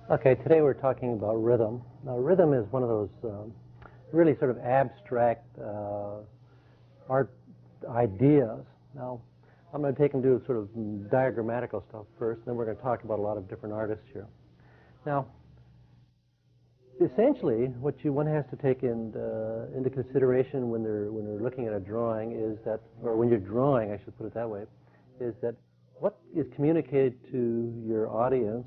Okay, today we're talking about rhythm. Now, rhythm is one of those really sort of abstract art ideas. Now, I'm going to take and do sort of diagrammatical stuff first, and then we're going to talk about a lot of different artists here. Now, essentially, what one has to take into consideration when they're looking at a drawing is that, or when you're drawing, I should put it that way, is that what is communicated to your audience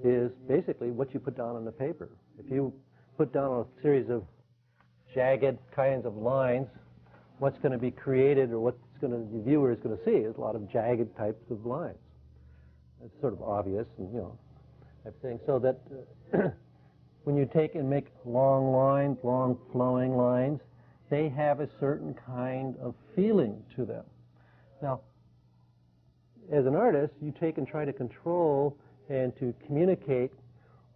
is basically what you put down on the paper. If you put down a series of jagged kinds of lines, what's going to be created, or what the viewer is going to see, is a lot of jagged types of lines. It's sort of obvious, and type of thing. So that when you take and make long lines, long flowing lines, they have a certain kind of feeling to them. Now, as an artist, you take and try to control and to communicate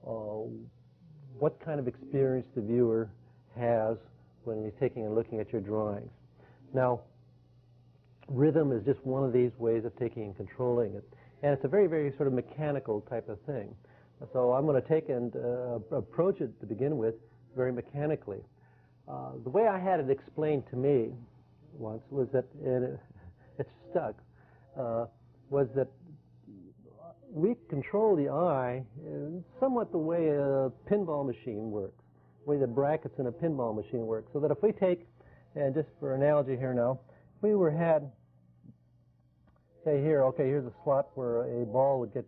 what kind of experience the viewer has when he's taking and looking at your drawings. Now, rhythm is just one of these ways of taking and controlling it. And it's a very, very sort of mechanical type of thing. So I'm going to take and approach it to begin with very mechanically. The way I had it explained to me once was that, and it stuck, was that we control the eye in somewhat the way a pinball machine works, the way the brackets in a pinball machine work. So that if we take, and just for analogy here now, if we had, say here, okay, here's a slot where a ball would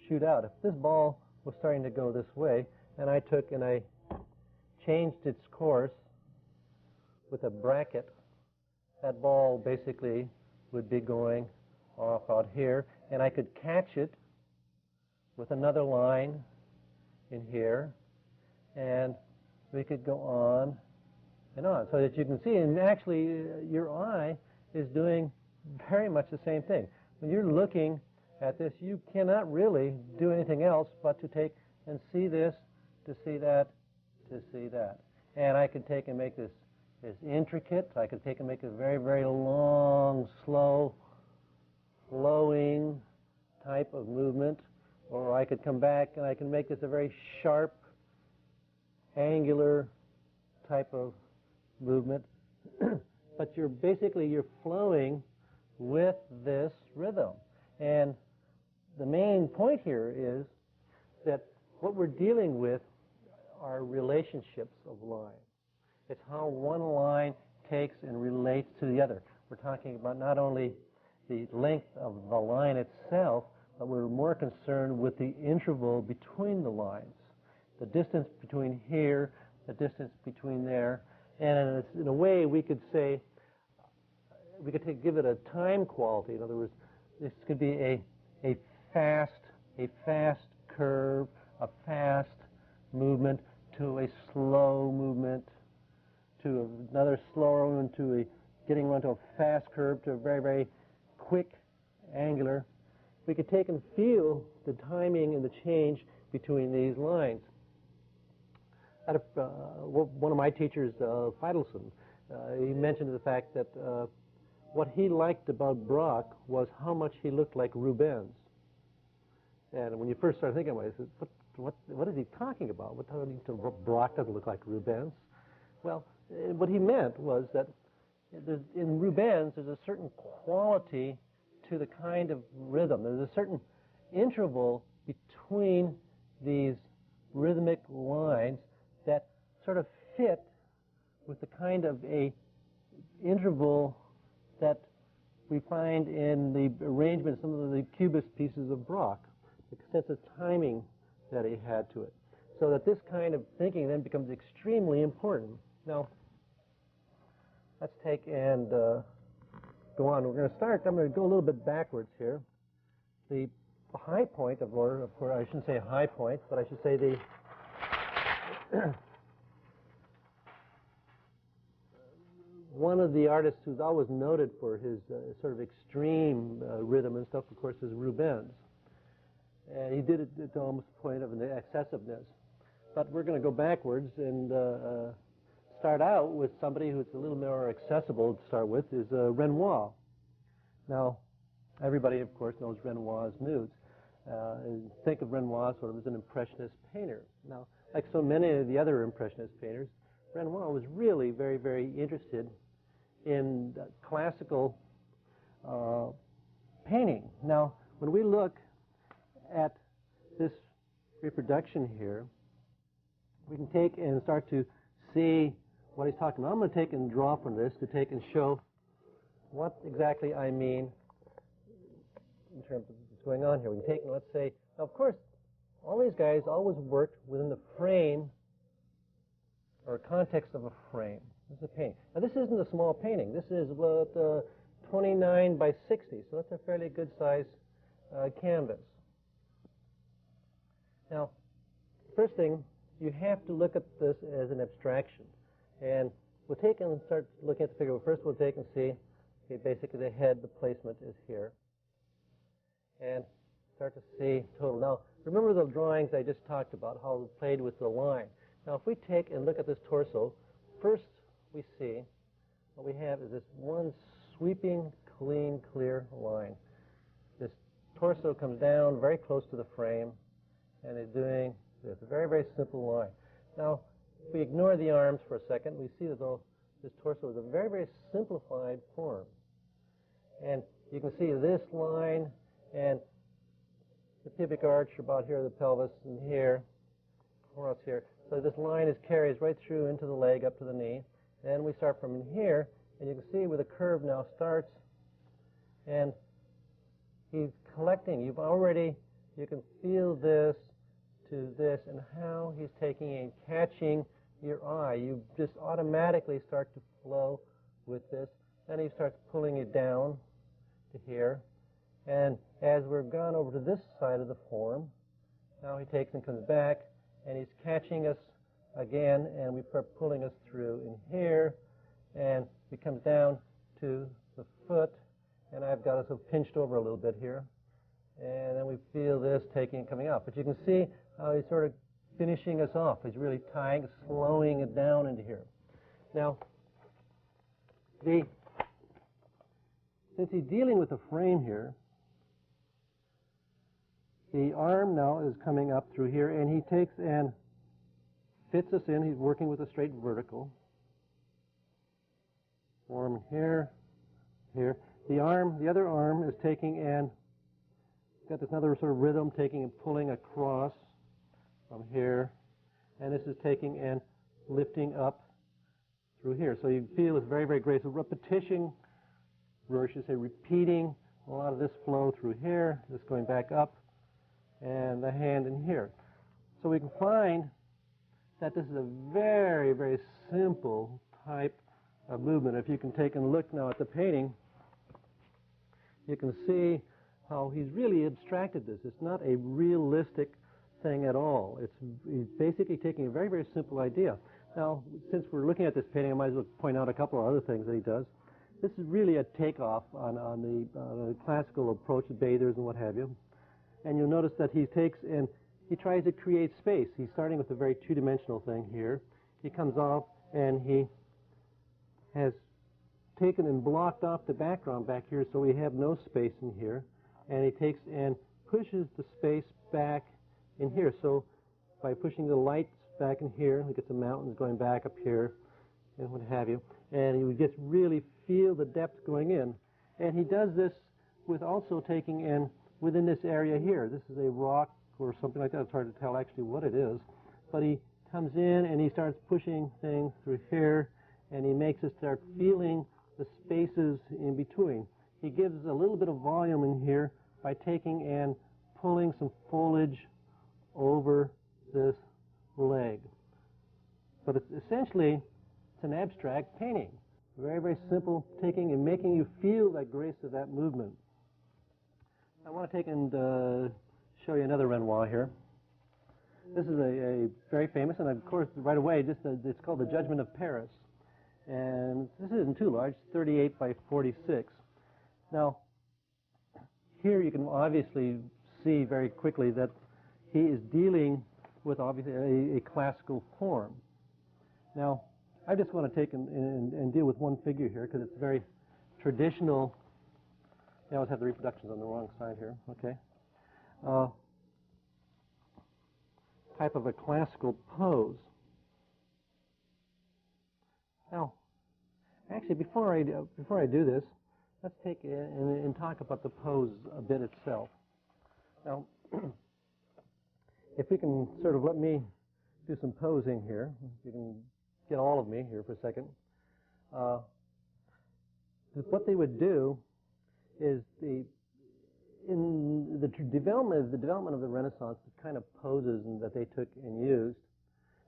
shoot out. If this ball was starting to go this way, and I took and I changed its course with a bracket, that ball basically would be going off out here, and I could catch it with another line in here, and we could go on and on, so that you can see, and actually your eye is doing very much the same thing. When you're looking at this, you cannot really do anything else but to take and see this, to see that, to see that. And I could take and make this intricate. I could take and make a very, very long, slow, flowing type of movement, or I could come back and I can make this a very sharp, angular type of movement. But you're flowing with this rhythm. And the main point here is that what we're dealing with are relationships of lines. It's how one line takes and relates to the other. We're talking about not only the length of the line itself, but we're more concerned with the interval between the lines, the distance between here, the distance between there. And in a way, we could say, give it a time quality. In other words, this could be a fast curve, a fast movement to a slow movement, to another slower movement, to getting onto a fast curve, to a very, very quick angular. We could take and feel the timing and the change between these lines. One of my teachers, Feidelson, he mentioned the fact that what he liked about Braque was how much he looked like Rubens. And when you first start thinking about it, you said, what is he talking about? Braque doesn't look like Rubens. Well, what he meant was that in Rubens, there's a certain quality to the kind of rhythm. There's a certain interval between these rhythmic lines that sort of fit with the kind of a interval that we find in the arrangement some of the cubist pieces of Brock, the sense of timing that he had to it. So that this kind of thinking then becomes extremely important. Now, let's take and go on. We're going to start, I'm going to go a little bit backwards here. The high point of course, I shouldn't say high point, but I should say the one of the artists who's always noted for his sort of extreme rhythm and stuff, of course, is Rubens. And he did it to almost the point of an excessiveness. But we're going to go backwards and start out with somebody who's a little more accessible to start with, is Renoir. Now, everybody, of course, knows Renoir's nudes. And think of Renoir sort of as an Impressionist painter. Now, like so many of the other Impressionist painters, Renoir was really very, very interested in classical painting. Now, when we look at this reproduction here, we can take and start to see what he's talking about. I'm going to take and draw from this to take and show what exactly I mean in terms of what's going on here. We can take and let's say, now of course, all these guys always worked within the frame or context of a frame. This is a painting. Now this isn't a small painting. This is about 29 by 60, so that's a fairly good size canvas. Now, first thing, you have to look at this as an abstraction. And we'll take and start looking at the figure. First we'll take and see, okay, basically the head, the placement is here. And start to see total. Now, remember the drawings I just talked about, how we played with the line. Now, if we take and look at this torso, first we see what we have is this one sweeping, clean, clear line. This torso comes down very close to the frame, and is doing this, a very, very simple line. Now, if we ignore the arms for a second, we see that this torso is a very, very simplified form. And you can see this line and the pubic arch about here, the pelvis, and here, or else here. So this line carries right through into the leg up to the knee. Then we start from here, and you can see where the curve now starts, and he's collecting. You can feel this to this and how he's taking and catching your eye. You just automatically start to flow with this. Then he starts pulling it down to here. And as we've gone over to this side of the form, now he takes and comes back, and he's catching us again, and we start pulling us through in here, and he comes down to the foot, and I've got us pinched over a little bit here. And then we feel this taking and coming up. But you can see how he's sort of finishing us off. He's really tying, slowing it down into here. Now, since he's dealing with the frame here, the arm now is coming up through here, and he takes and fits us in. He's working with a straight vertical. Form here, here. The other arm is taking and got this another sort of rhythm, taking and pulling across from here, and this is taking and lifting up through here. So you feel it's very, very graceful. Repetition, or I should say repeating a lot of this flow through here, this going back up, and the hand in here. So we can find that this is a very, very simple type of movement. If you can take and look now at the painting, you can see how he's really abstracted this. It's not a realistic thing at all. He's basically taking a very, very simple idea. Now, since we're looking at this painting, I might as well point out a couple of other things that he does. This is really a takeoff on the classical approach of bathers and what have you. And you'll notice that he takes and he tries to create space. He's starting with a very two-dimensional thing here. He comes off and he has taken and blocked off the background back here, so we have no space in here. And he takes and pushes the space back in here. So by pushing the lights back in here, we get the mountains going back up here and what have you. And you just really feel the depth going in. And he does this with also taking in within this area here. This is a rock or something like that. It's hard to tell actually what it is. But he comes in and he starts pushing things through here, and he makes us start feeling the spaces in between. he gives a little bit of volume in here by taking and pulling some foliage over this leg. But it's essentially, it's an abstract painting. Very, very simple, taking and making you feel that grace of that movement. I want to take and show you another Renoir here. This is a very famous, and of course, right away, it's called The Judgment of Paris. And this isn't too large, 38 by 46. Now, here you can obviously see very quickly that he is dealing with obviously a classical form. Now, I just want to take and deal with one figure here because it's very traditional. I always have the reproductions on the wrong side here, okay? Type of a classical pose. Now, actually, before I do this, let's take and talk about the pose a bit itself. Now, if we can sort of let me do some posing here, you can get all of me here for a second. What they would do is in the development of the Renaissance, the kind of poses that they took and used,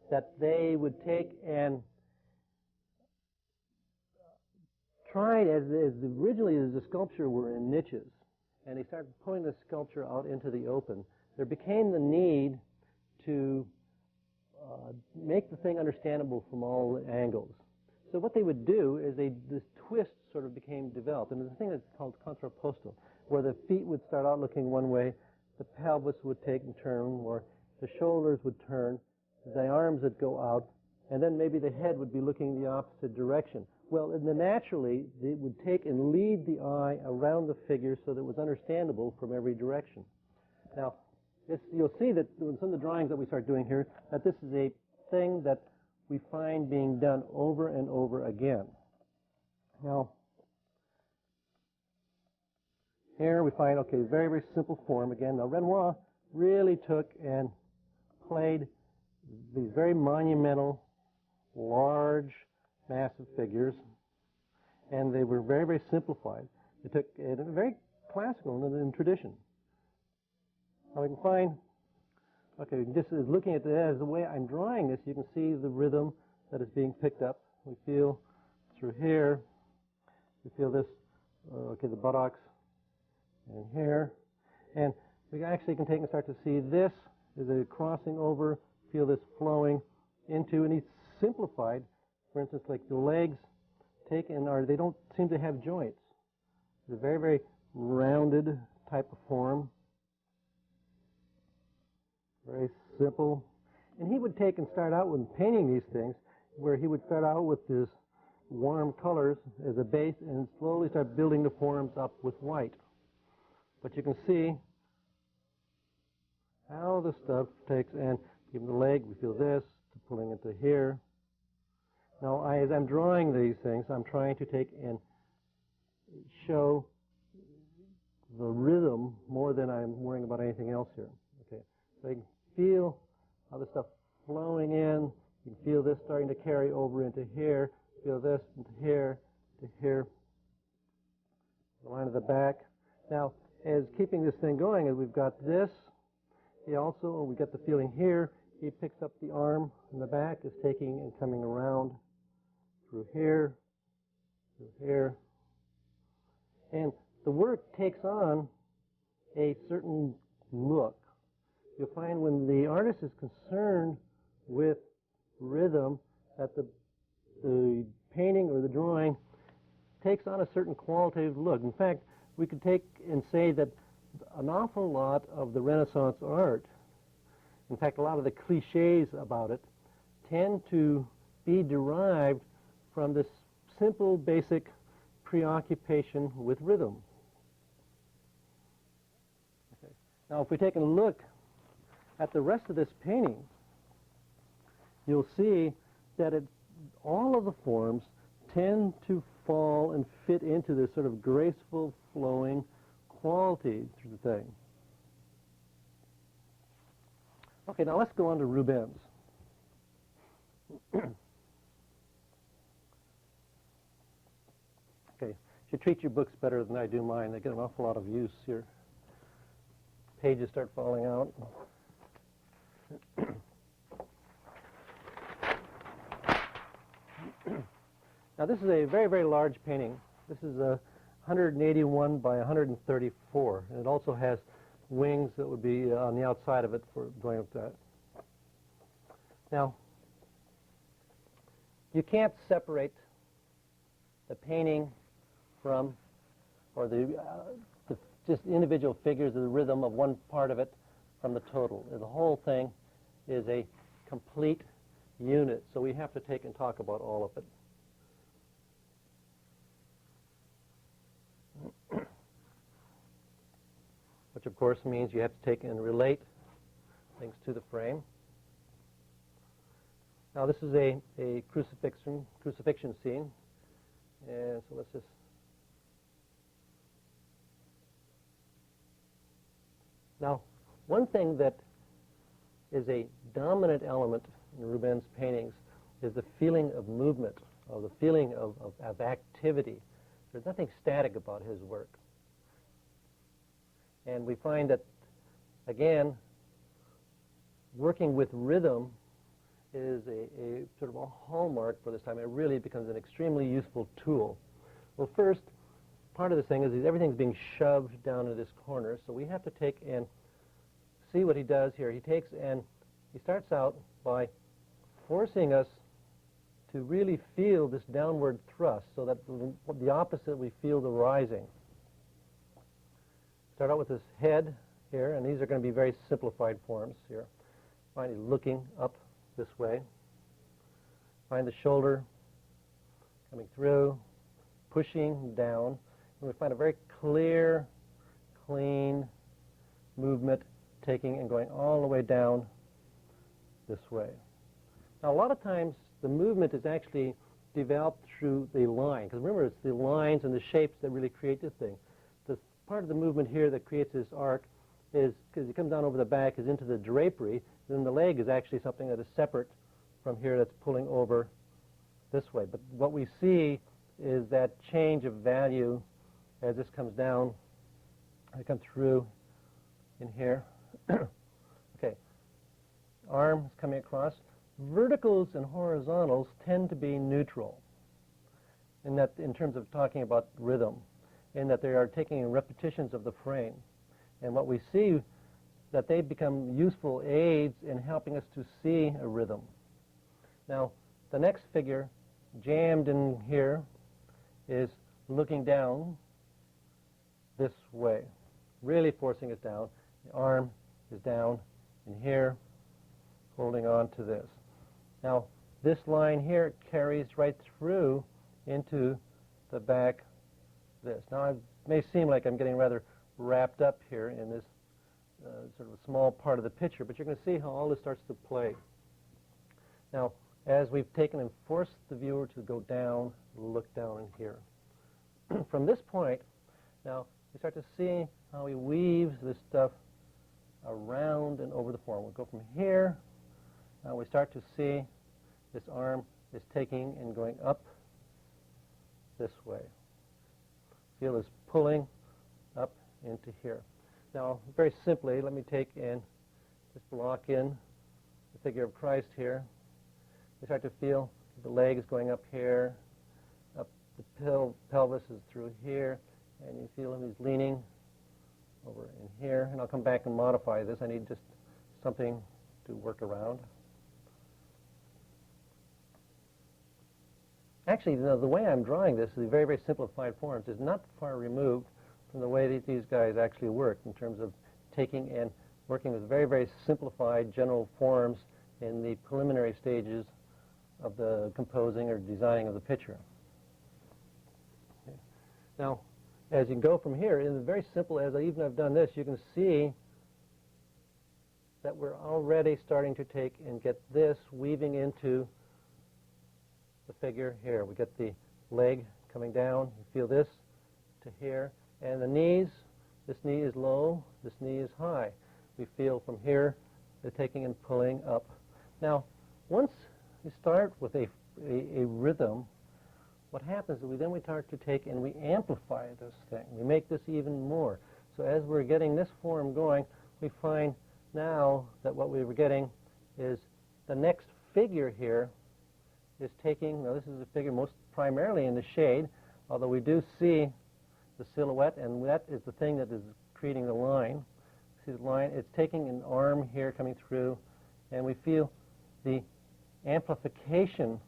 that they would take and tried as originally as the sculpture were in niches, and they started pulling the sculpture out into the open. There became the need to make the thing understandable from all angles. So what they would do is this twist sort of became developed, and there's a thing that's called contrapposto, where the feet would start out looking one way, the pelvis would take and turn, or the shoulders would turn, the arms would go out, and then maybe the head would be looking the opposite direction. Well, and then naturally, they would take and lead the eye around the figure so that it was understandable from every direction. Now, you'll see that in some of the drawings that we start doing here, that this is a thing that we find being done over and over again. Now, here we find, okay, very, very simple form again. Now, Renoir really took and played these very monumental, large, massive figures, and they were very, very simplified. They took it very classical in tradition. Now we can find, okay, just as looking at the way I'm drawing this, you can see the rhythm that is being picked up. We feel through here, we feel this, okay, the buttocks, and here, and we actually can take and start to see this, the crossing over, feel this flowing into, and he's simplified. For instance, like the legs they don't seem to have joints. It's a very, very rounded type of form. Very simple. And he would take and start out with painting these things, where he would start out with this warm colors as a base and slowly start building the forms up with white. But you can see how the stuff takes, and even the leg, we feel this, pulling into here. Now, as I'm drawing these things, I'm trying to take and show the rhythm more than I'm worrying about anything else here. Okay, so you can feel how the stuff flowing in. You can feel this starting to carry over into here. Feel this into here, to here. The line of the back. Now, as keeping this thing going, as we've got this, we get the feeling here. He picks up the arm in the back, is taking and coming around through here, and the work takes on a certain look. You'll find when the artist is concerned with rhythm, that the painting or the drawing takes on a certain qualitative look. In fact, we could take and say that an awful lot of the Renaissance art, in fact, a lot of the cliches about it, tend to be derived from this simple, basic preoccupation with rhythm. Okay. Now, if we take a look at the rest of this painting, you'll see that all of the forms tend to fall and fit into this sort of graceful, flowing quality to the thing. Okay, now let's go on to Rubens. Okay, you treat your books better than I do mine, they get an awful lot of use here. Pages start falling out. Now this is a very, very large painting. This is a 181 by 134, and it also has wings that would be on the outside of it for going up that. Now, you can't separate the painting from, or the just individual figures of the rhythm of one part of it from the total. The whole thing is a complete unit, so we have to take and talk about all of it. Which of course means you have to take and relate things to the frame. Now this is a crucifixion scene, and so let's just now one thing that is a dominant element in Rouben's paintings is the feeling of movement, or the feeling of activity. There's nothing static about his work. And we find that, again, working with rhythm is a sort of a hallmark for this time. It really becomes an extremely useful tool. Well, first, part of this thing is everything's being shoved down in this corner, so we have to take and see what he does here. He takes and he starts out by forcing us to really feel this downward thrust, so that the opposite, we feel the rising. Start out with this head here, and these are going to be very simplified forms here. Find it looking up this way. Find the shoulder coming through, pushing down, and we find a very clear, clean movement taking and going all the way down this way. Now, a lot of times the movement is actually developed through the line, because remember, it's the lines and the shapes that really create this thing. The part of the movement here that creates this arc is, because it comes down over the back, is into the drapery. Then the leg is actually something that is separate from here that's pulling over this way. But what we see is that change of value as this comes down. I come through in here. Okay, arm is coming across. Verticals and horizontals tend to be neutral in terms of talking about rhythm, in that they are taking in repetitions of the frame. And what we see, that they become useful aids in helping us to see a rhythm. Now, the next figure, jammed in here, is looking down this way, really forcing us down. The arm is down in here, holding on to this. Now, this line here carries right through into the back this. Now, it may seem like I'm getting rather wrapped up here in this sort of a small part of the picture, but you're going to see how all this starts to play. Now, as we've taken and forced the viewer to go down, look down in here. From this point, now, we start to see how he weaves this stuff around and over the form. We'll go from here. Now we start to see this arm is taking and going up this way. Feel this pulling up into here. Now, very simply, let me take and just block in the figure of Christ here. You start to feel the leg is going up here, up the pelvis is through here, and you feel him, he's leaning over in here. And I'll come back and modify this. I need just something to work around. Actually, the way I'm drawing this, the very, very simplified forms, is not far removed from the way that these guys actually work in terms of taking and working with very, very simplified general forms in the preliminary stages of the composing or designing of the picture. Okay. Now, as you go from here, in the very simple, as I've done this, you can see that we're already starting to take and get this weaving into the figure here. We get the leg coming down. You feel this to here. And the knees, this knee is low, this knee is high. We feel from here the taking and pulling up. Now, once you start with a rhythm, what happens is we start to take and we amplify this thing. We make this even more. So as we're getting this form going, we find now that what we were getting is the next figure here is taking, now this is a figure most primarily in the shade, although we do see the silhouette, and that is the thing that is creating the line. See the line? It's taking an arm here coming through, and we feel the amplification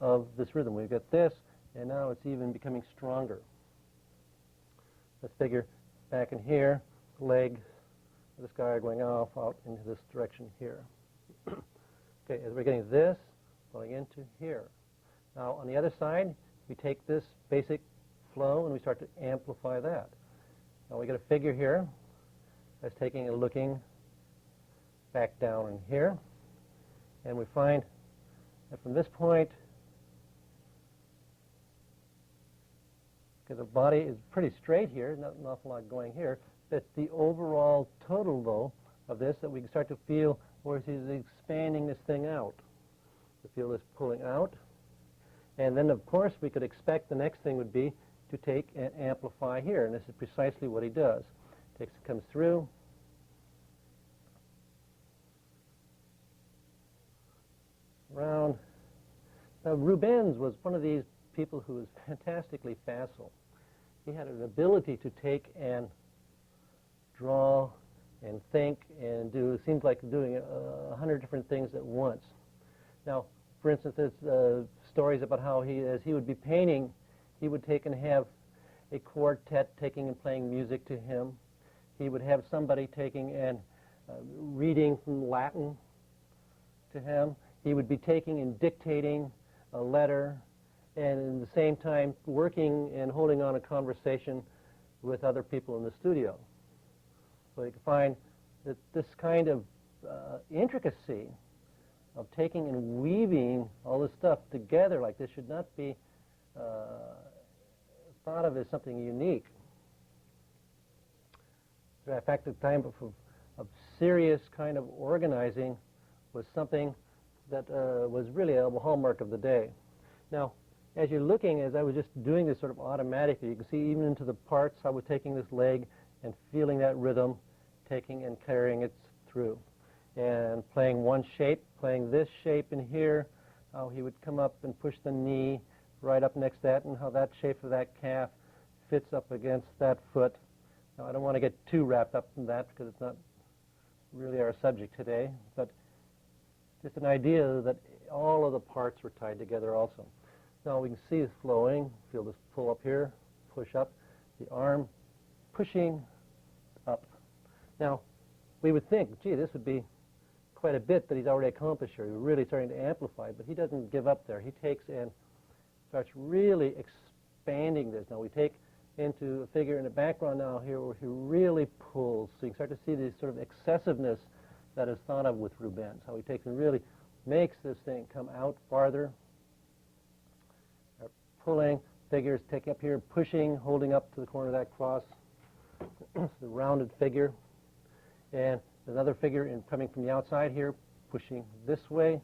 of this rhythm. We've got this, and now it's even becoming stronger. This figure back in here, legs of this guy are going off out into this direction here. Okay, as we're getting this going into here. Now on the other side, we take this basic flow and we start to amplify that. Now we get a figure here that's taking and looking back down in here, and we find that from this point, because the body is pretty straight here, not an awful lot going here, but the overall total, though, of this, that we can start to feel where he's expanding this thing out. We feel this pulling out. And then, of course, we could expect the next thing would be to take and amplify here, and this is precisely what he does. Takes, comes through, around. Now, Rubens was one of these people who was fantastically facile. He had an ability to take and draw and think and do, it seems like doing 100 different things at once. Now, for instance, there's stories about how as he would be painting, he would take and have a quartet taking and playing music to him. He would have somebody taking and reading from Latin to him. He would be taking and dictating a letter, and at the same time working and holding on a conversation with other people in the studio. So you can find that this kind of intricacy of taking and weaving all this stuff together like this should not be thought of as something unique. In fact, the time of serious kind of organizing was something that was really a hallmark of the day. Now, as you're looking, as I was just doing this sort of automatically, you can see even into the parts, I was taking this leg and feeling that rhythm, taking and carrying it through. And playing one shape, playing this shape in here, how he would come up and push the knee right up next to that, and how that shape of that calf fits up against that foot. Now, I don't want to get too wrapped up in that because it's not really our subject today, but just an idea that all of the parts were tied together also. Now we can see this flowing, feel this pull up here, push up, the arm pushing up. Now, we would think, gee, this would be quite a bit that he's already accomplished here. He's really starting to amplify, but he doesn't give up there. He takes and starts really expanding this. Now we take into a figure in the background now here where he really pulls. So you can start to see this sort of excessiveness that is thought of with Rubens, how he takes and really makes this thing come out farther. Pulling, figures take up here, pushing, holding up to the corner of that cross, the rounded figure. And another figure coming from the outside here, pushing this way.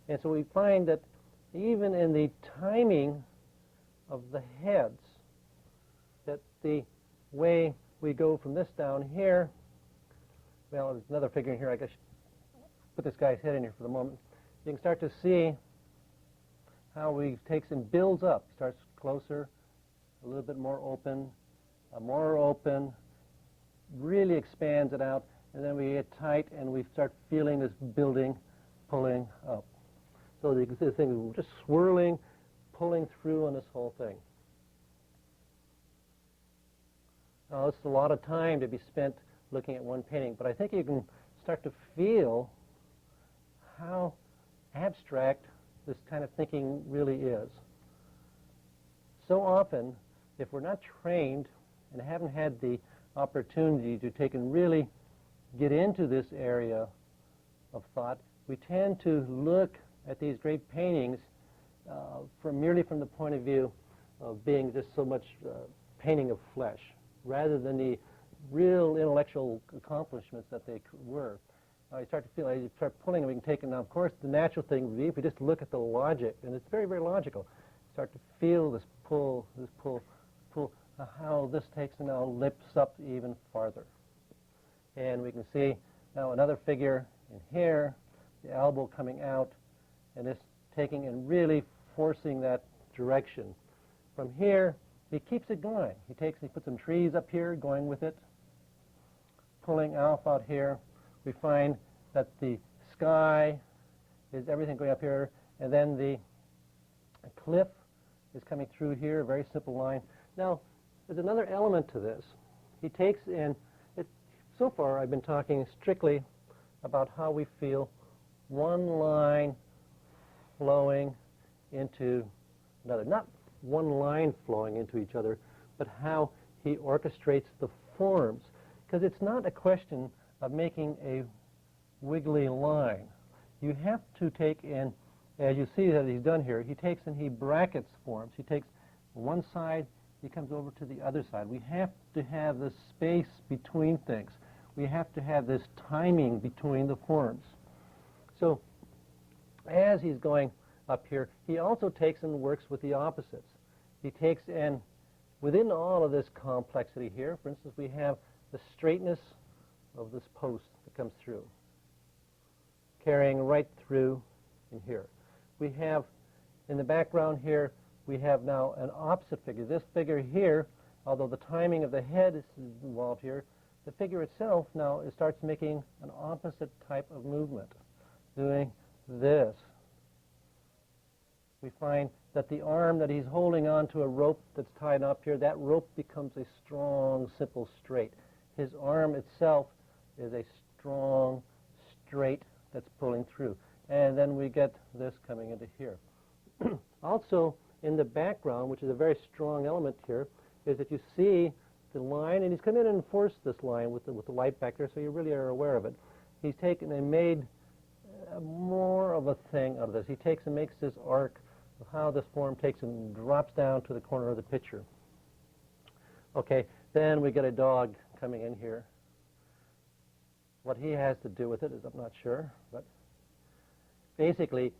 And so we find that even in the timing of the heads, that the way we go from this down here, well, there's another figure in here. I guess put this guy's head in here for the moment. You can start to see how he takes and builds up, starts closer, a little bit more open, really expands it out, and then we get tight and we start feeling this building, pulling up. So you can see the thing just swirling, pulling through on this whole thing. Now, it's a lot of time to be spent looking at one painting, but I think you can start to feel how abstract this kind of thinking really is. So often, if we're not trained and haven't had the opportunity to take and really get into this area of thought, we tend to look at these great paintings merely from the point of view of being just so much painting of flesh, rather than the real intellectual accomplishments that they were. You start to feel, you start pulling, and we can take it. Now, of course, the natural thing would be if we just look at the logic, and it's very, very logical. start to feel this pull, how this takes and now lifts up even farther. And we can see now another figure in here, the elbow coming out, and this taking and really forcing that direction. From here, he keeps it going. He puts some trees up here, going with it, pulling Alf out here. We find that the sky is everything going up here, and then the cliff is coming through here, a very simple line. Now, there's another element to this. He takes in, so far I've been talking strictly about how we feel one line flowing into another. Not one line flowing into each other, but how he orchestrates the forms. Because it's not a question of making a wiggly line. You have to take in, as you see that he's done here, he takes and he brackets forms. He takes one side, he comes over to the other side. We have to have this space between things. We have to have this timing between the forms. So as he's going up here, he also takes and works with the opposites. He takes and within all of this complexity here, for instance, we have the straightness of this post that comes through, carrying right through in here. We have in the background here, we have now an opposite figure. This figure here, although the timing of the head is involved here, the figure itself now it starts making an opposite type of movement, doing this. We find that the arm that he's holding on to a rope that's tied up here, that rope becomes a strong, simple straight. His arm itself is a strong, straight that's pulling through. And then we get this coming into here. Also, in the background, which is a very strong element here, is that you see the line, and he's come in and enforced this line with the light back there, so you really are aware of it. He's taken and made more of a thing of this. He takes and makes this arc of how this form takes and drops down to the corner of the picture. Okay, then we get a dog coming in here. What he has to do with it is I'm not sure, but basically,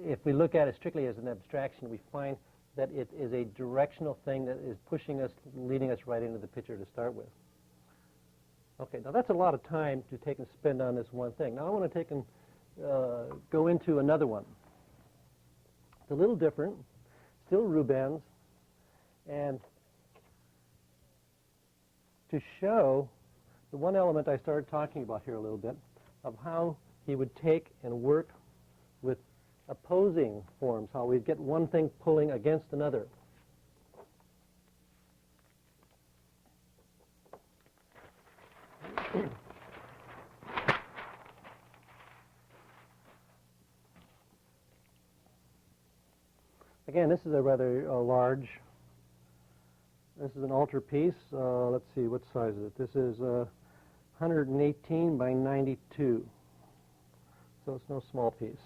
if we look at it strictly as an abstraction, we find that it is a directional thing that is pushing us, leading us right into the picture to start with. Okay, now that's a lot of time to take and spend on this one thing. Now I want to take and go into another one. It's a little different, still Rubens, and to show the one element I started talking about here a little bit of how he would take and work with opposing forms, how we'd get one thing pulling against another. Again, this is a rather large, this is an altarpiece. Let's see, what size is it? This is 118 by 92. So it's no small piece.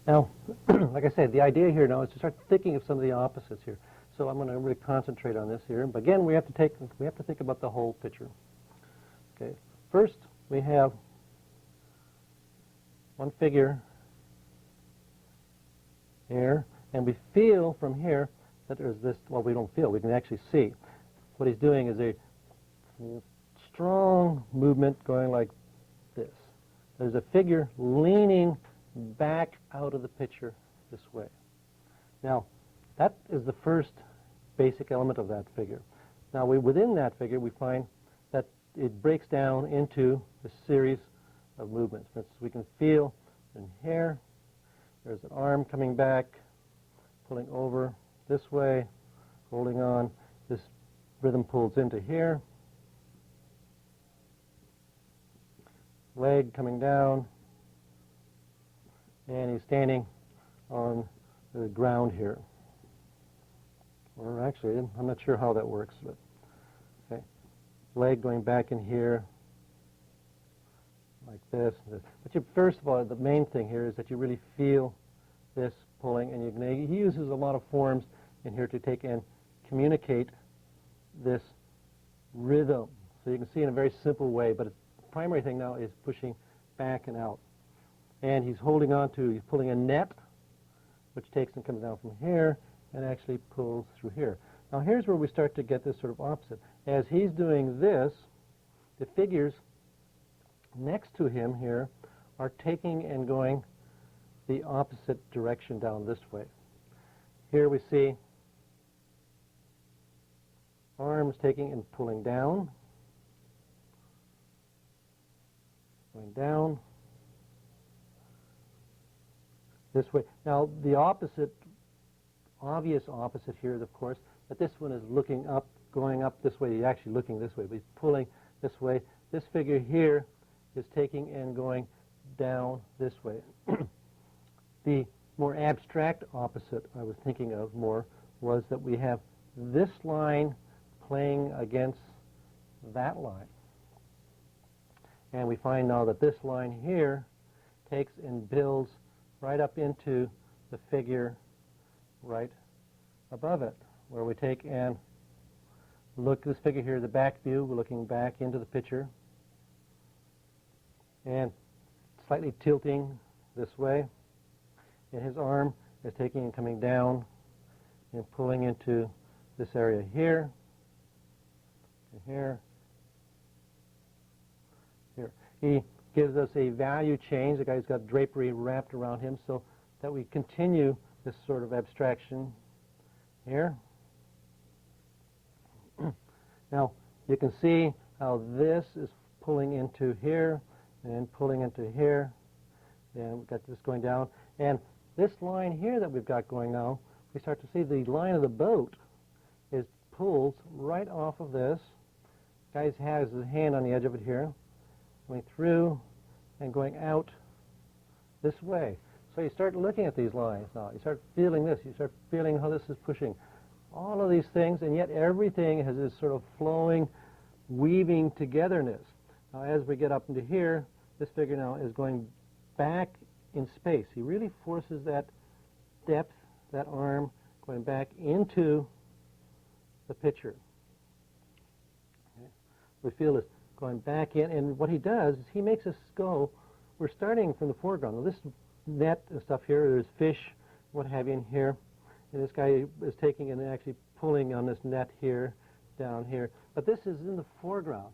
Now, like I said, the idea here now is to start thinking of some of the opposites here. So I'm going to really concentrate on this here. But again, we have to think about the whole picture. Okay. First, we have one figure here, and we feel from here that there's this. Well, we don't feel. We can actually see. What he's doing is a strong movement going like this. There's a figure leaning back out of the picture this way. Now, that is the first basic element of that figure. Now, within that figure, we find that it breaks down into a series of movements. For instance, we can feel in here, there's an arm coming back, pulling over this way, holding on. This rhythm pulls into here. Leg coming down. And he's standing on the ground here. Or actually, I'm not sure how that works, but okay. leg going back in here, like this. But you, first of all, the main thing here is that you really feel this pulling, and he uses a lot of forms in here to take and communicate this rhythm. So you can see in a very simple way, but the primary thing now is pushing back and out. And he's holding on to, he's pulling a net, which takes and comes down from here and actually pulls through here. Now here's where we start to get this sort of opposite. As he's doing this, the figures next to him here are taking and going the opposite direction down this way. Here we see arms taking and pulling down, going down, this way. Now the opposite, obvious opposite here is, of course, that this one is looking up, going up this way. He's actually looking this way, but he's pulling this way. This figure here is taking and going down this way. The more abstract opposite I was thinking of more was that we have this line playing against that line. And we find now that this line here takes and builds right up into the figure right above it, where we take and look, this figure here, the back view, we're looking back into the picture, and slightly tilting this way, and his arm is taking and coming down and pulling into this area here, and here, here. He gives us a value change. The guy's got drapery wrapped around him so that we continue this sort of abstraction here. Now, you can see how this is pulling into here and pulling into here. And we've got this going down. And this line here that we've got going now, we start to see the line of the boat is pulled right off of this. Guy has his hand on the edge of it here, going through and going out this way. So you start looking at these lines now. You start feeling this. You start feeling how this is pushing. All of these things, and yet everything has this sort of flowing, weaving togetherness. Now as we get up into here, this figure now is going back in space. He really forces that depth, that arm, going back into the picture. Okay. We feel this going back in, and what he does is he makes us go, we're starting from the foreground. Now this net and stuff here, there's fish, what have you in here, and this guy is taking and actually pulling on this net here, down here, but this is in the foreground.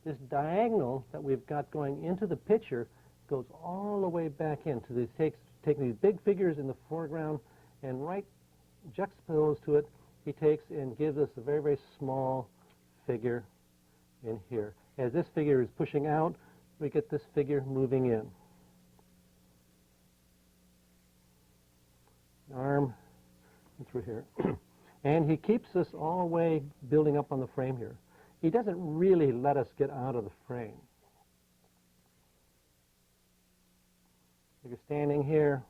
This diagonal that we've got going into the picture goes all the way back into these, taking these big figures in the foreground, and right juxtaposed to it, he takes and gives us a very, very small figure in here. As this figure is pushing out, we get this figure moving in. Arm through here. And he keeps us all the way building up on the frame here. He doesn't really let us get out of the frame. You're standing here,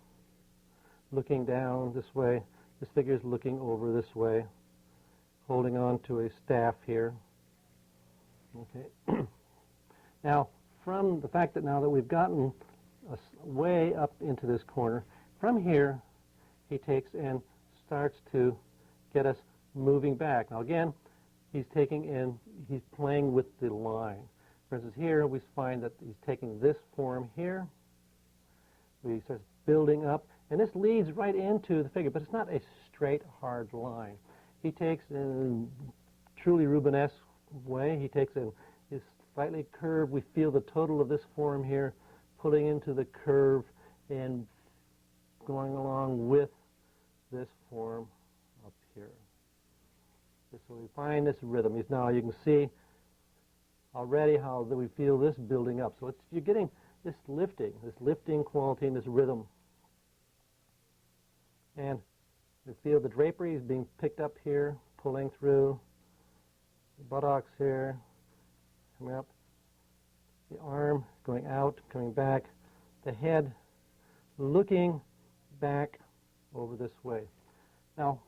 looking down this way. This figure is looking over this way, holding on to a staff here. Okay. Now, from the fact that now that we've gotten way up into this corner, from here, he takes and starts to get us moving back. Now again, he's taking and he's playing with the line. For instance, here we find that he's taking this form here. He starts building up, and this leads right into the figure, but it's not a straight, hard line. He takes in truly Rubenesque way, he takes in is slightly curved. We feel the total of this form here pulling into the curve and going along with this form up here. So we find this rhythm. Now you can see already how we feel this building up. So you're getting this lifting quality and this rhythm. And you feel the drapery is being picked up here, pulling through, the buttocks here, coming up, the arm going out, coming back, the head looking back over this way. Now,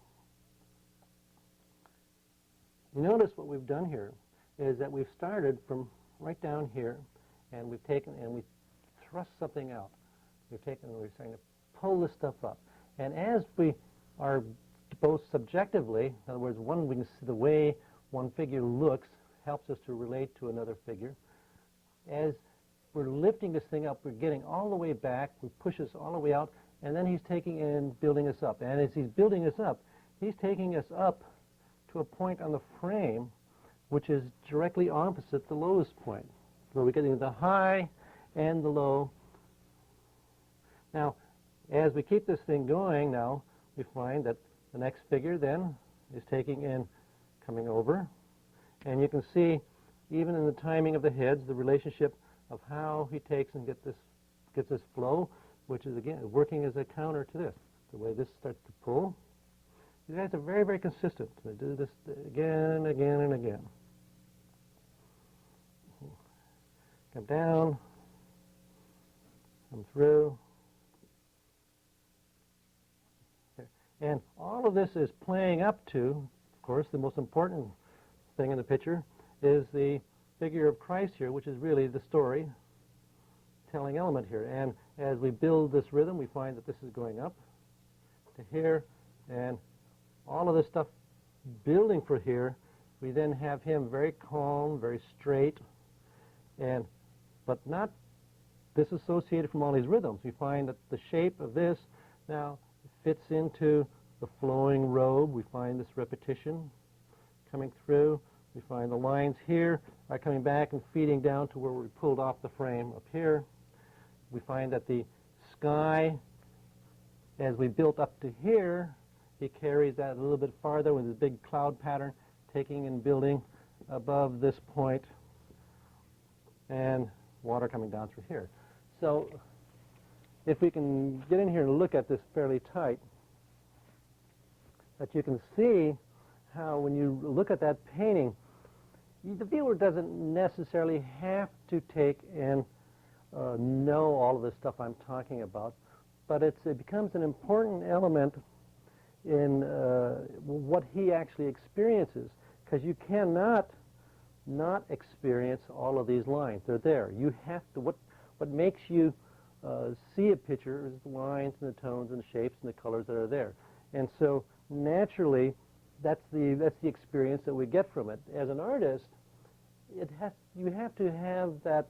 you notice what we've done here. is that we've started from right down here, and we've taken and we thrust something out. We've taken and we're starting to pull this stuff up. And as we are both subjectively, in other words, one, we can see the way one figure looks helps us to relate to another figure. As we're lifting this thing up, we're getting all the way back, we push us all the way out, and then he's taking and building us up. And as he's building us up, he's taking us up to a point on the frame which is directly opposite the lowest point. So we're getting the high and the low. Now, as we keep this thing going now, we find that the next figure then is taking and coming over. And you can see, even in the timing of the heads, the relationship of how he takes and gets this flow, which is, again, working as a counter to this. The way this starts to pull. These guys are very, very consistent. They do this again, again, and again. Come down, come through. And all of this is playing up to, of course, the most important thing in the picture is the figure of Christ here, which is really the story-telling element here. And as we build this rhythm, we find that this is going up to here, and all of this stuff building for here, we then have him very calm, very straight, but not disassociated from all these rhythms. We find that the shape of this now fits into the flowing robe. We find this repetition coming through. We find the lines here are coming back and feeding down to where we pulled off the frame up here. We find that the sky, as we built up to here, he carries that a little bit farther with his big cloud pattern, taking and building above this point, and water coming down through here. So if we can get in here and look at this fairly tight, that you can see how when you look at that painting, the viewer doesn't necessarily have to take and know all of the stuff I'm talking about, but it becomes an important element in what he actually experiences, because you cannot not experience all of these lines. They're there. You have to. What makes you see a picture is the lines and the tones and the shapes and the colors that are there. And so naturally, that's the experience that we get from it. As an artist, you have to have that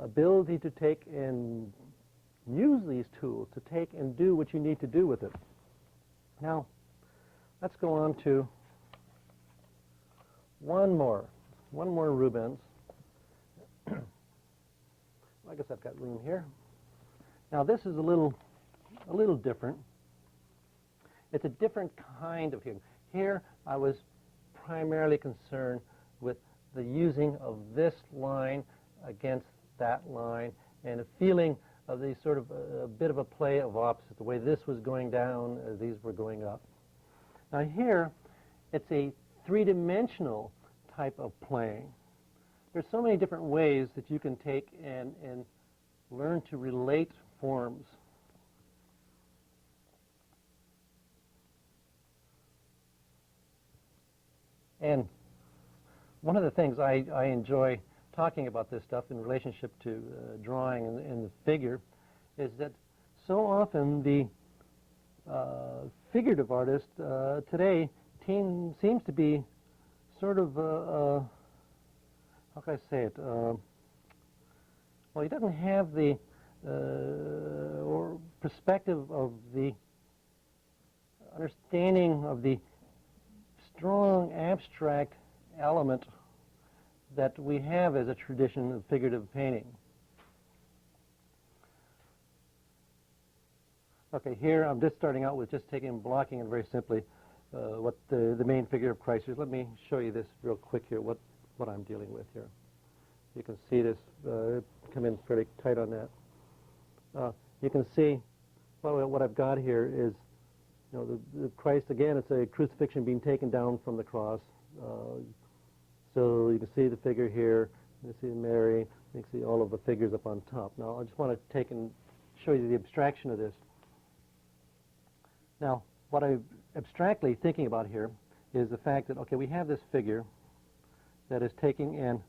ability to take and use these tools to take and do what you need to do with it. Now, let's go on to one more Rubens. I guess I've got room here. Now, this is a little different. It's a different kind of humor. Here, I was primarily concerned with the using of this line against that line and a feeling of the sort of a bit of a play of opposites, the way this was going down as these were going up. Now here, it's a three-dimensional type of playing. There's so many different ways that you can take and learn to relate forms. And one of the things I enjoy talking about this stuff in relationship to drawing and the figure is that so often the figurative artist today seems to be sort of, how can I say it, well, he doesn't have the or perspective of the understanding of the strong abstract element that we have as a tradition of figurative painting. Okay, here I'm just starting out with just taking and blocking and very simply what the main figure of Christ is. Let me show you this real quick here, what I'm dealing with here. You can see this come in fairly tight on that. You can see what I've got here is, you know, the Christ, again, it's a crucifixion being taken down from the cross. So you can see the figure here, you can see Mary, you can see all of the figures up on top. Now, I just want to take and show you the abstraction of this. Now, what I'm abstractly thinking about here is the fact that, okay, we have this figure, that is taking and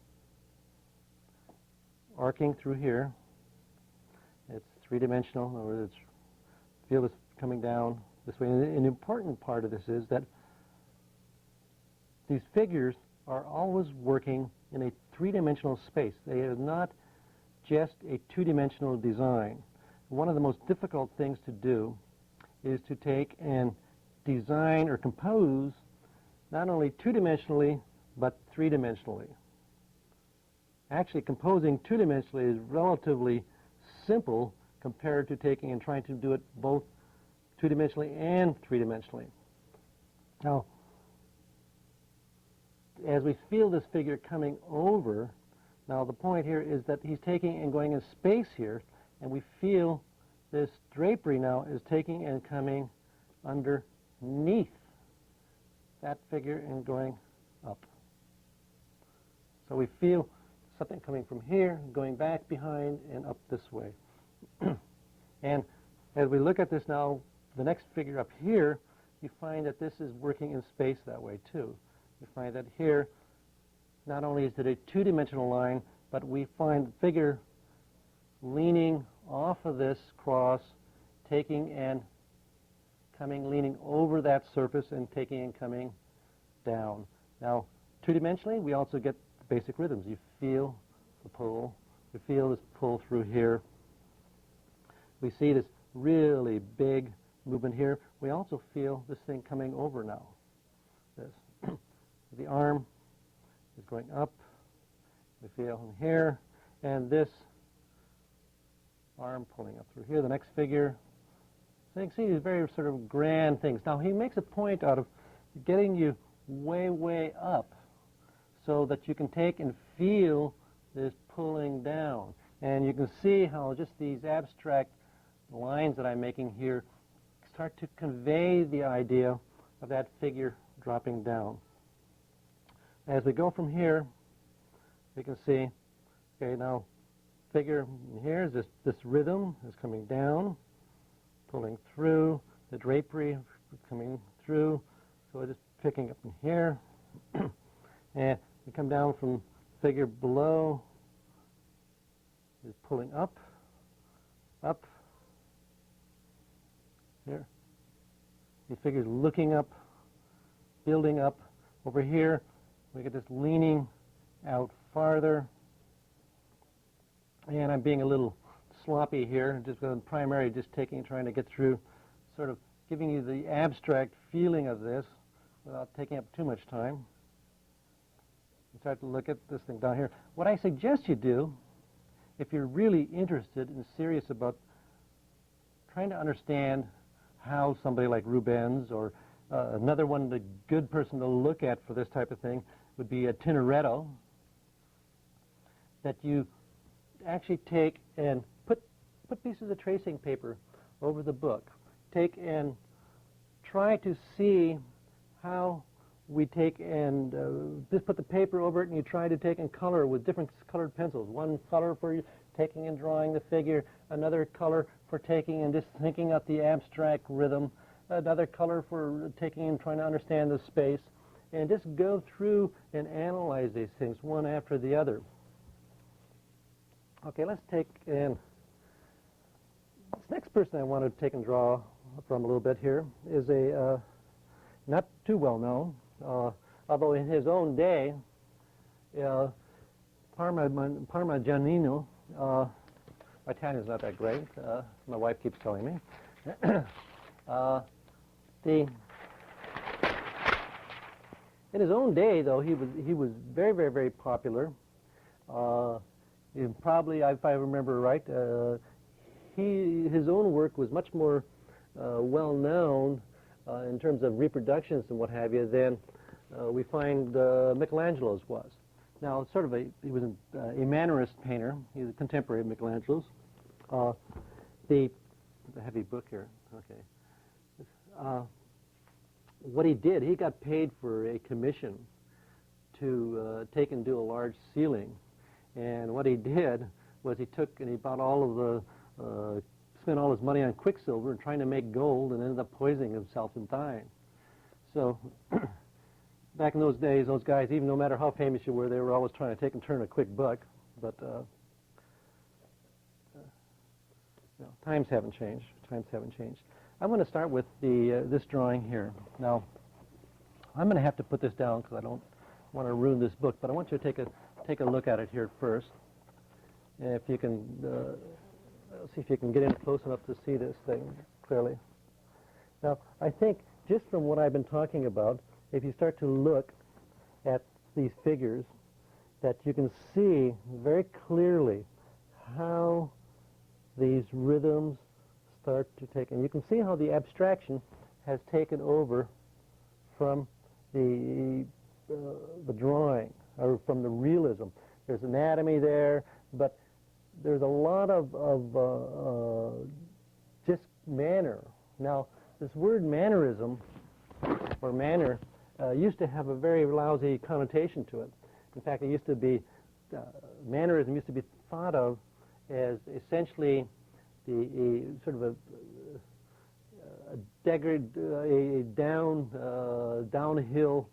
arcing through here. It's three-dimensional, or it's field is coming down this way. And an important part of this is that these figures are always working in a three-dimensional space. They are not just a two-dimensional design. One of the most difficult things to do is to take and design or compose not only two-dimensionally, but three-dimensionally. Actually, composing two-dimensionally is relatively simple compared to taking and trying to do it both two-dimensionally and three-dimensionally. Now, as we feel this figure coming over, now the point here is that he's taking and going in space here, and we feel this drapery now is taking and coming underneath that figure and going up. So we feel something coming from here, going back behind and up this way. And as we look at this now, the next figure up here, you find that this is working in space that way too. You find that here, not only is it a two-dimensional line, but we find the figure leaning off of this cross, taking and coming, leaning over that surface and taking and coming down. Now, two-dimensionally, we also get the basic rhythms. You feel the pull. You feel this pull through here. We see this really big movement here. We also feel this thing coming over now. This. The arm is going up. We feel here. And this arm pulling up through here. The next figure. So you can see these very sort of grand things. Now, he makes a point out of getting you way, way up so that you can take and feel this pulling down. And you can see how just these abstract lines that I'm making here start to convey the idea of that figure dropping down. As we go from here, you can see, okay, now figure here is this rhythm is coming down, pulling through, the drapery coming through, so we're just picking up in here. And we come down from figure below, is pulling up, up, here. The figure's looking up, building up. Over here, we get this leaning out farther. And I'm being a little sloppy here, just primarily just trying to get through, sort of giving you the abstract feeling of this without taking up too much time. You start to look at this thing down here. What I suggest you do, if you're really interested and serious about trying to understand how somebody like Rubens or another one, the good person to look at for this type of thing would be a Tintoretto, that you actually take and put pieces of tracing paper over the book. Take and try to see how we take and just put the paper over it, and you try to take and color with different colored pencils. One color for taking and drawing the figure, another color for taking and just thinking out the abstract rhythm, another color for taking and trying to understand the space, and just go through and analyze these things one after the other. Okay, let's take and this next person I want to take and draw from a little bit here is a not too well known, although in his own day, Parmigianino, my Italian's not that great, my wife keeps telling me. In his own day, though, he was very, very, very popular. Probably, if I remember right, his own work was much more well known in terms of reproductions and what have you than we find Michelangelo's was. Now, sort of he was a Mannerist painter. He's a contemporary of Michelangelo's. The heavy book here. Okay. What he did, he got paid for a commission to take and do a large ceiling. And what he did was he took and he bought all of the, spent all his money on quicksilver and trying to make gold and ended up poisoning himself and dying. So back in those days, those guys, even no matter how famous you were, they were always trying to take and turn a quick buck. But no, times haven't changed. Times haven't changed. I'm going to start with this drawing here. Now, I'm going to have to put this down because I don't want to ruin this book, but I want you to take a look at it here first. And if you can, see if you can get in close enough to see this thing clearly. Now, I think just from what I've been talking about, if you start to look at these figures, that you can see very clearly how these rhythms start to take, and you can see how the abstraction has taken over from the drawing, or from the realism. There's anatomy there, but there's a lot of just manner. Now, this word mannerism, or manner, used to have a very lousy connotation to it. In fact, it used to be, mannerism used to be thought of as essentially the sort of a downhill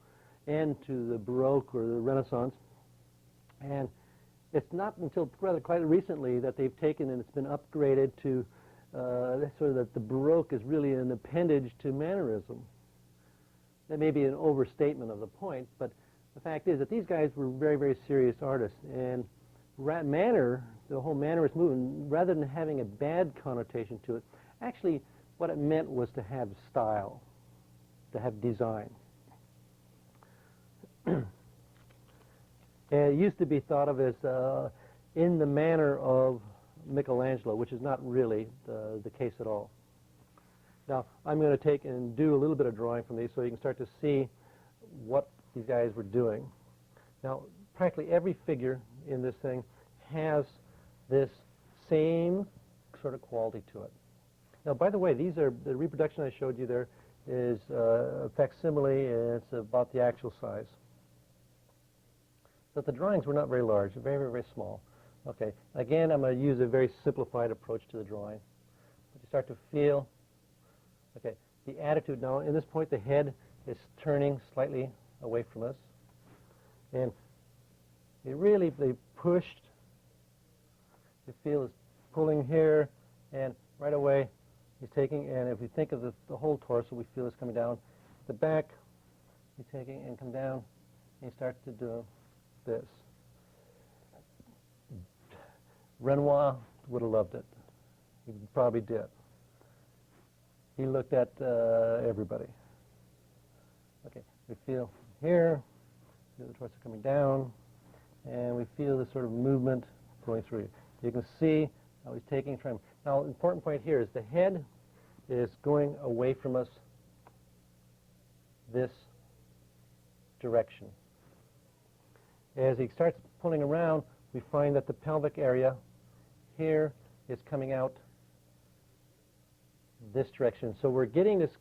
end to the Baroque or the Renaissance. And it's not until rather quite recently that they've taken and it's been upgraded to sort of that the Baroque is really an appendage to mannerism. That may be an overstatement of the point, but the fact is that these guys were very, very serious artists. And manner, the whole mannerist movement, rather than having a bad connotation to it, actually what it meant was to have style, to have design. And it used to be thought of as in the manner of Michelangelo, which is not really the case at all. Now, I'm going to take and do a little bit of drawing from these so you can start to see what these guys were doing. Now, practically every figure in this thing has this same sort of quality to it. Now, by the way, these are the reproduction I showed you there is a facsimile, and it's about the actual size. But the drawings were not very large, very, very, very small. Okay, again, I'm going to use a very simplified approach to the drawing. But you start to feel, okay, the attitude now, in this point, the head is turning slightly away from us. And they pushed, you feel is pulling here, and right away, he's taking, and if we think of the whole torso, we feel it's coming down. The back, he's taking and come down, and he starts to do this. Renoir would have loved it. He probably did. He looked at everybody. Okay, we feel here, feel the torso coming down, and we feel this sort of movement going through. You can see how he's taking from. Now, the important point here is the head is going away from us this direction. As he starts pulling around, we find that the pelvic area here is coming out this direction. So we're getting this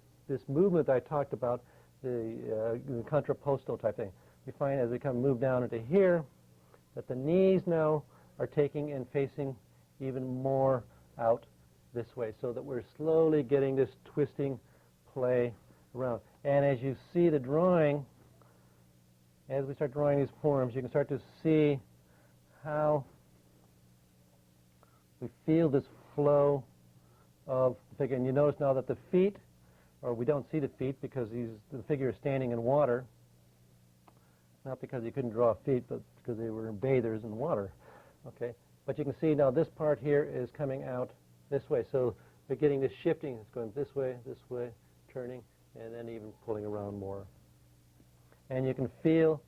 movement I talked about, the contrapposto type thing. We find as we move down into here that the knees now are taking and facing even more out this way, so that we're slowly getting this twisting play around. And as you see the drawing, as we start drawing these forms, you can start to see how we feel this flow of the figure. And you notice now that the feet, or we don't see the feet because the figure is standing in water, not because he couldn't draw feet, but because they were bathers in water. Okay, but you can see now this part here is coming out this way. So we're getting this shifting. It's going this way, turning, and then even pulling around more. And you can feel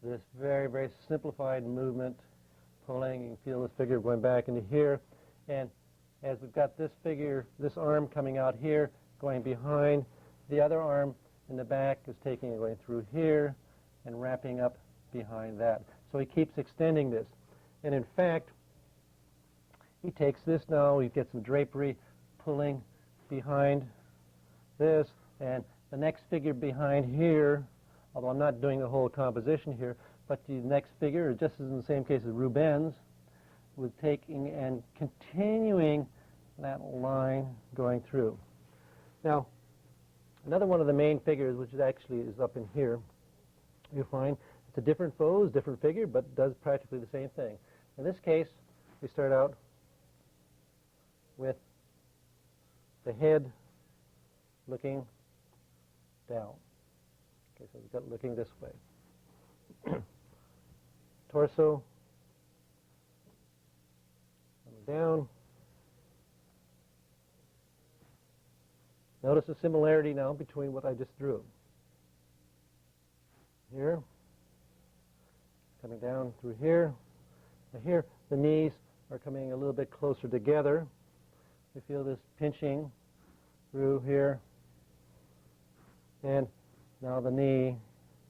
this very, very simplified movement pulling. You can feel this figure going back into here. And as we've got this figure, this arm coming out here, going behind, the other arm in the back is taking and going through here and wrapping up behind that. So he keeps extending this. And in fact, he takes this now, he gets some drapery pulling behind this, and the next figure behind here, although I'm not doing the whole composition here, but the next figure, just as in the same case as Rubens, with taking and continuing that line going through. Now, another one of the main figures, which actually is up in here, you find it's a different pose, different figure, but does practically the same thing. In this case, we start out with the head looking down. Okay, so we've got looking this way. Torso coming down. Notice the similarity now between what I just drew. Here, coming down through here. Now here, the knees are coming a little bit closer together. We feel this pinching through here. And now the knee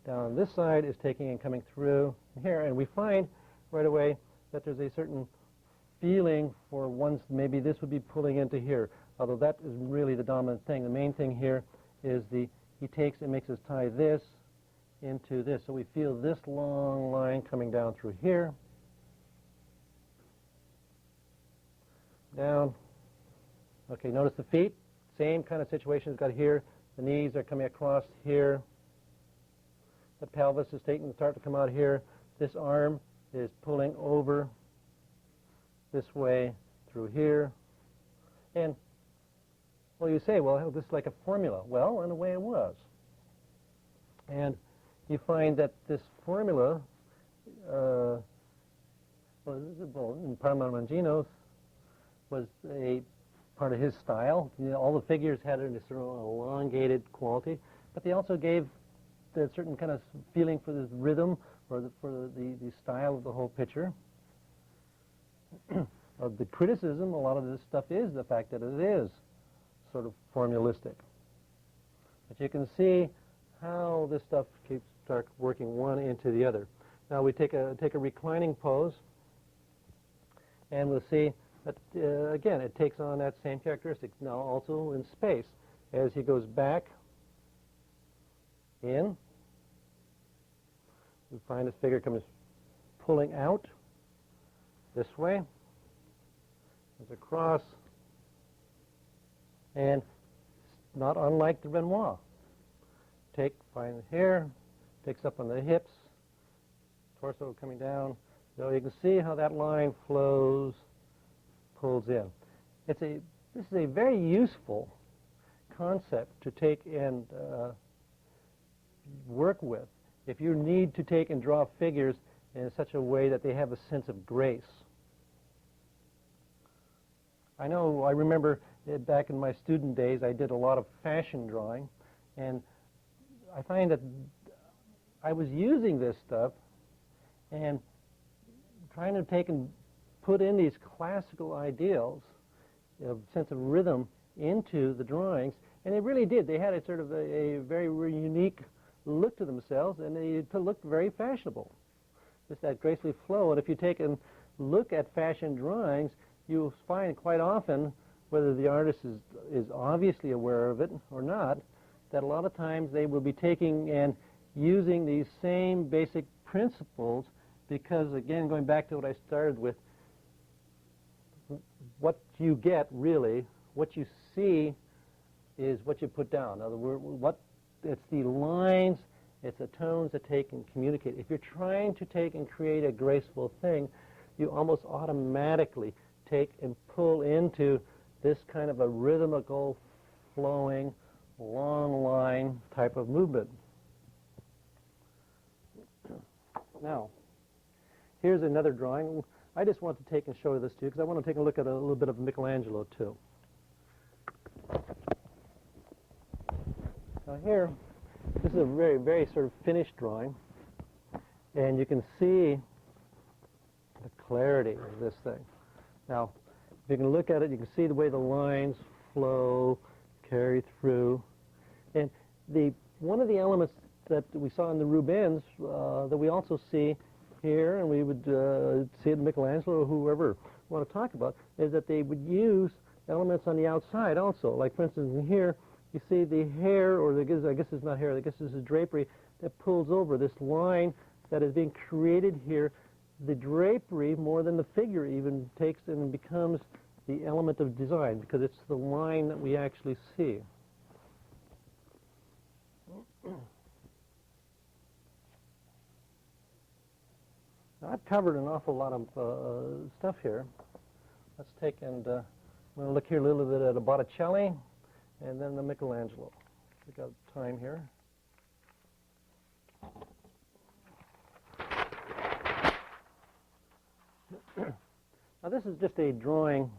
down this side is taking and coming through here. And we find right away that there's a certain feeling for once maybe this would be pulling into here. Although that is really the dominant thing. The main thing here is he takes and makes us tie this into this. So we feel this long line coming down through here. Down. Okay, notice the feet. Same kind of situation as got here. The knees are coming across here. The pelvis is taking start to come out here. This arm is pulling over this way through here. And, well, you say, well, this is like a formula. Well, in a way it was. And you find that this formula, in Parmigianino, was a part of his style. You know, all the figures had a sort of elongated quality, but they also gave the certain kind of feeling for this rhythm, or for the style of the whole picture. The criticism, a lot of this stuff is the fact that it is sort of formulistic. But you can see how this stuff keeps start working one into the other. Now we take a reclining pose, and we'll see that again it takes on that same characteristic. Now also in space, as he goes back in, we find this figure comes pulling out this way, comes across, and not unlike the Renoir. Find the hair, takes up on the hips, torso coming down. So you can see how that line flows, pulls in. This is a very useful concept to take and work with if you need to take and draw figures in such a way that they have a sense of grace. I remember back in my student days I did a lot of fashion drawing, and I find that I was using this stuff and trying to take and put in these classical ideals of sense of rhythm into the drawings, and they really did. They had a sort of a very unique look to themselves, and they looked very fashionable. Just that gracefully flow. And if you take and look at fashion drawings, you'll find quite often, whether the artist is obviously aware of it or not, that a lot of times they will be taking and using these same basic principles because, again, going back to what I started with, what you get really, what you see is what you put down. In other words, it's the lines, it's the tones that take and communicate. If you're trying to take and create a graceful thing, you almost automatically take and pull into this kind of a rhythmical, flowing, long line type of movement. Now, here's another drawing. I just want to take and show this to you because I want to take a look at a little bit of Michelangelo too. Now here, this is a very, very sort of finished drawing, and you can see the clarity of this thing. Now, if you can look at it, you can see the way the lines flow, carry through. And one of the elements that we saw in the Rubens that we also see here, and we would see it in Michelangelo or whoever we want to talk about, is that they would use elements on the outside also. Like, for instance, in here, you see the hair, or I guess it's not hair, I guess this is drapery, that pulls over this line that is being created here. The drapery, more than the figure even, takes and becomes the element of design because it's the line that we actually see. Now, I've covered an awful lot of stuff here. Let's take and I'm going to look here a little bit at a Botticelli and then the Michelangelo. We got time here. Now, this is just a drawing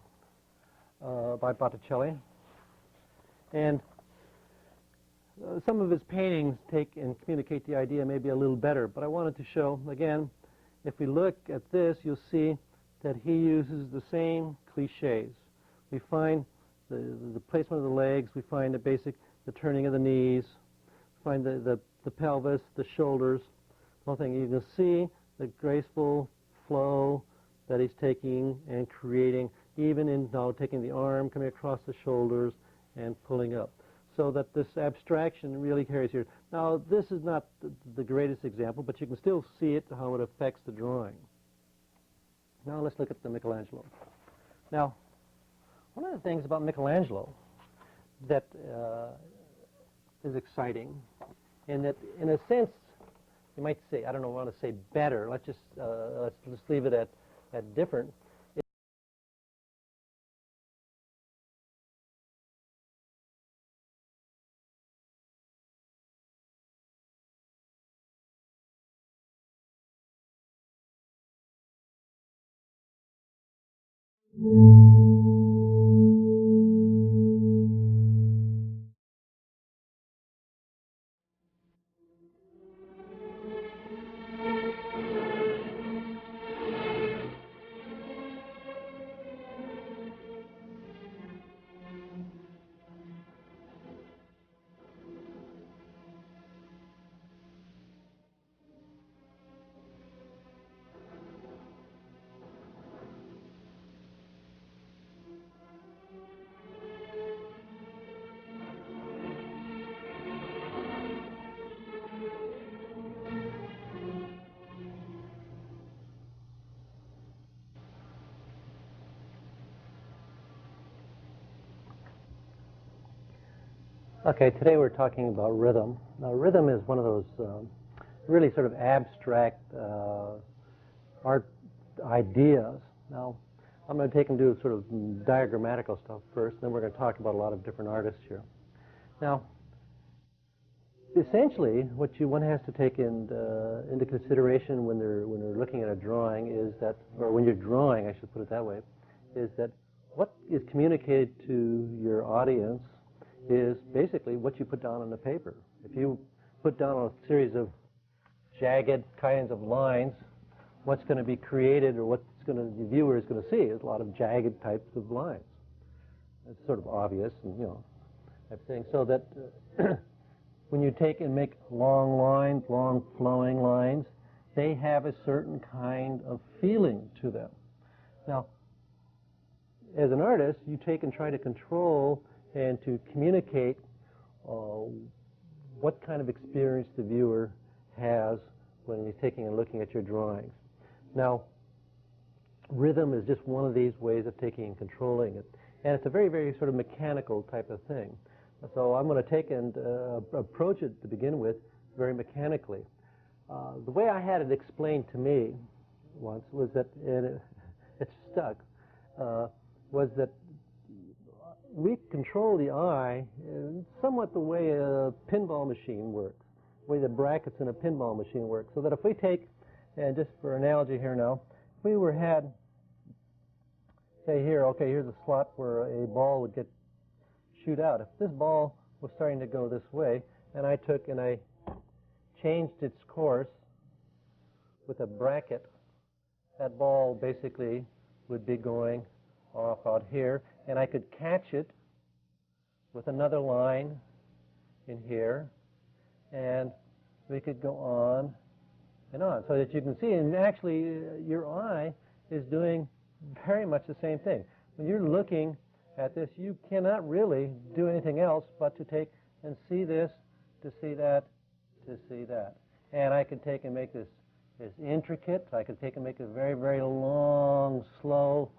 by Botticelli, and some of his paintings take and communicate the idea maybe a little better, but I wanted to show, again, if we look at this, you'll see that he uses the same cliches. We find the placement of the legs, we find the turning of the knees, find the pelvis, the shoulders, the whole thing. You can see the graceful flow that he's taking and creating, even in now taking the arm, coming across the shoulders, and pulling up. So that this abstraction really carries here. Now, this is not the greatest example, but you can still see it, how it affects the drawing. Now, let's look at the Michelangelo. Now, one of the things about Michelangelo that is exciting, and that, in a sense, you might say, I don't know, I want to say better. Let's just leave it at different. Okay, today we're talking about rhythm. Now, rhythm is one of those really sort of abstract art ideas. Now, I'm going to take and do sort of diagrammatical stuff first, then we're going to talk about a lot of different artists here. Now, essentially, what one has to take into consideration when they're looking at a drawing is that, or when you're drawing, I should put it that way, is that what is communicated to your audience is basically what you put down on the paper. If you put down a series of jagged kinds of lines, what's going to be created, or the viewer is going to see, is a lot of jagged types of lines. It's sort of obvious, and type thing. So that when you take and make long lines, long flowing lines, they have a certain kind of feeling to them. Now, as an artist, you take and try to control and to communicate what kind of experience the viewer has when he's taking and looking at your drawings. Now, rhythm is just one of these ways of taking and controlling it. And it's a very, very sort of mechanical type of thing. So I'm going to take and approach it to begin with very mechanically. The way I had it explained to me once was that, and it stuck, was that we control the eye in somewhat the way a pinball machine works, the way the brackets in a pinball machine work. So that if we take, and just for analogy here now, if we had, say here, okay, here's a slot where a ball would shoot out. If this ball was starting to go this way, and I took and I changed its course with a bracket, that ball basically would be going off out here, and I could catch it with another line in here, and we could go on and on, so that you can see, and actually your eye is doing very much the same thing. When you're looking at this, you cannot really do anything else but to take and see this, to see that, to see that. And I could take and make this intricate. I could take and make it very, very long, slow,